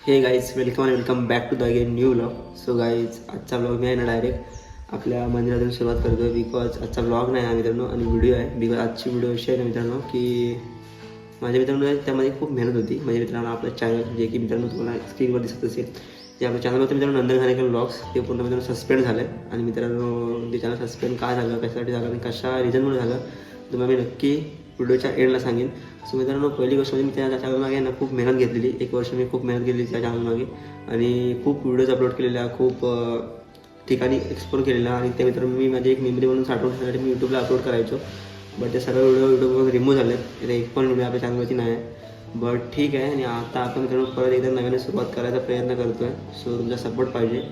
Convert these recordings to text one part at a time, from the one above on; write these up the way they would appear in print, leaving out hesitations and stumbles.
हे guys welcome back to the again new vlog. So guys आजचा blog मी आहे ना डायरेक्ट आपल्या मंदिरातून सुरुवात करतो आहे. बिकॉज आजचा ब्लॉग नाही आहे मित्रांनो आणि व्हिडिओ आहे. बिकॉज आजची व्हिडिओ अशी आहे ना मित्रांनो की माझ्या मित्रांनो त्यामध्ये खूप मेहनत होती. माझ्या मित्रांनो आपलं चॅनल जे की मित्रांनो तुम्हाला स्क्रीनवर दिसत असेल जे आपल्या चॅनल होतं मित्रांनो नंदन घाणेकर ब्लॉग्स ते पूर्ण मित्रांनो सस्पेंड झालं आहे. आणि मित्रांनो ते चॅनल सस्पेंड का झालं, कशासाठी झालं आणि कशा रिझनमुळे झालं तुम्हाला मी नक्की व्हिडिओच्या एंडला सांगेन. सो मित्रांनो पहिली गोष्ट म्हणजे मी त्या चॅनलमागे ना खूप मेहनत घेतलेली. 1 वर्ष मी खूप मेहनत केलेली त्या चॅनलमागे आणि खूप व्हिडिओज अपलोड केलेल्या, खूप ठिकाणी एक्सप्लोर केलेला. आणि त्या मित्रांनो मी माझी एक मेमरी म्हणून साठवून ठेवण्यासाठी मी यूट्यूबला अपलोड करायचो. बट ते सर्व व्हिडिओ यूट्यूबवर रिमूव्ह झाले. ते एक पण व्हिडिओ आपल्या चॅनलवरती नाही आहे. बट ठीक आहे. आणि आता आपण मित्रांनो परत एकदा नव्याने सुरुवात करायचा प्रयत्न करतो आहे. सो तुमचा सपोर्ट पाहिजे.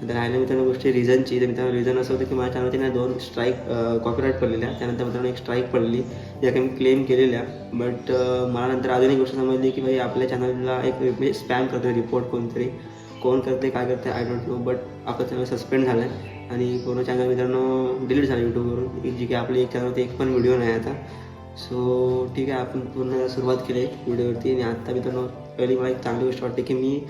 तर राहिल्या मित्रांनो गोष्टी रिझनची, तर मित्रांनो रिझन असं होतं की माझ्या चॅनलवरती ना 2 स्ट्राईक कॉपीराईट पडलेल्या. त्यानंतर मित्रांनो एक स्ट्राईक पडली ज्या काही मी क्लेम केलेल्या. बट मला नंतर अजून एक गोष्ट समजली की भाई आपल्या चॅनलला एक म्हणजे स्पॅम करतो रिपोर्ट कोणतरी, कोण करते काय करते आय डोंट नो. बट आपलं चॅनल सस्पेंड झालं आहे आणि पूर्ण चॅनल मित्रांनो डिलीट झालं यूट्यूबवरून. जी की आपली एक चॅनलवरती एक पण व्हिडिओ नाही आता. सो ठीक आहे, आपण पूर्ण सुरुवात केली आहे व्हिडिओवरती. आणि आत्ता मित्रांनो पहिली मला एक चांगली गोष्ट वाटते की मी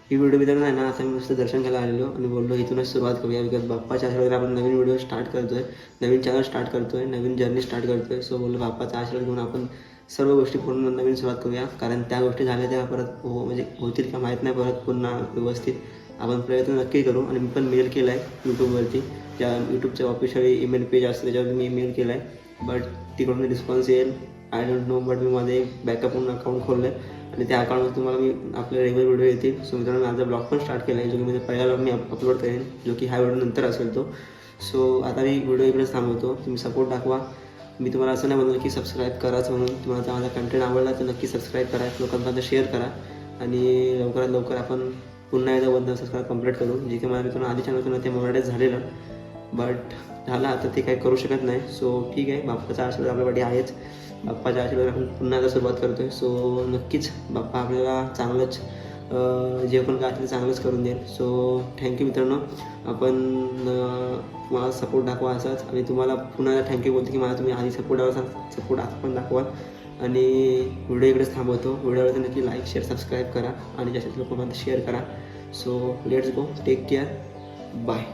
ही व्हिडिओ मित्रांनो आहे ना आता मी मस्त दर्शन करायला आलेलो आणि बोललो इथूनच सुरुवात करूया. बिकॉज बाप्पाच्या आशीर्वाद आपण नवीन व्हिडिओ स्टार्ट करतो आहे, नवीन चॅनल स्टार्ट करतो आहे, नवीन जर्नी स्टार्ट करतो आहे. सो बोललो बाप्पाचा आशीर्वाद घेऊन आपण सर्व गोष्टी पूर्ण नवीन सुरुवात करूया. कारण त्या गोष्टी झाल्या त्या परत म्हणजे होतील का माहीत नाही, परत पुन्हा व्यवस्थित आपण प्रयत्न नक्की करू. आणि मी पण मेल केला आहे यूट्यूबवरती, त्या यूट्यूबच्या ऑफिशियली ईमेल पेज असतं त्याच्यावर मी मेल केला आहे. बट तिकडून रिस्पॉन्स येईल आय डोंट नो. बट मी माझं एक बॅकअप म्हणून अकाउंट खोललं आहे आणि त्या अकाउंटवर तुम्हाला मी आपले रेग्युलर व्हिडिओ येतील. सो मित्रांनो माझा ब्लॉग पण स्टार्ट केला आहे जो की म्हणजे पहिला ब्लॉग मी अपलोड करेन, जो की हा व्हिडिओ नंतर असेल तो. सो आता मी व्हिडिओ इकडेच थांबवतो. तुम्ही सपोर्ट दाखवा. मी तुम्हाला असं नाही म्हणलं की सबस्क्राईब कराच म्हणून. तुम्हाला माझा कंटेंट आवडला तर नक्की सबस्क्राईब करा, लोकांपर्यंत शेअर करा आणि लवकरात लवकर आपण पुन्हा एकदा 1,000 सबस्क्राईब कंप्लीट करू. जे की मला मित्रांनो आधी चॅनल होतं ते मोनटाईज झालेलं, बट झालं आता ते काही करू शकत नाही. सो ठीक आहे, बाप्पाचा आशीर्वाद आपल्यासाठी आहेच. बाप्पाच्या आशीर्वाद आपण पुन्हा एकदा सुरुवात करतो आहे. सो नक्कीच बाप्पा आपल्याला चांगलंच जे पण काय असेल चांगलंच करून देईल. सो थँक्यू मित्रांनो. आपण मला सपोर्ट दाखवा असाच. आणि तुम्हाला पुन्हा थँक्यू बोलतो की मला तुम्ही आधी सपोर्ट आता पण दाखवा. आणि व्हिडिओ इकडेच थांबवतो. व्हिडिओवर नक्की लाईक शेअर सबस्क्राईब करा आणि जास्तीत लोकांपर्यंत शेअर करा. So let's go, take care, bye.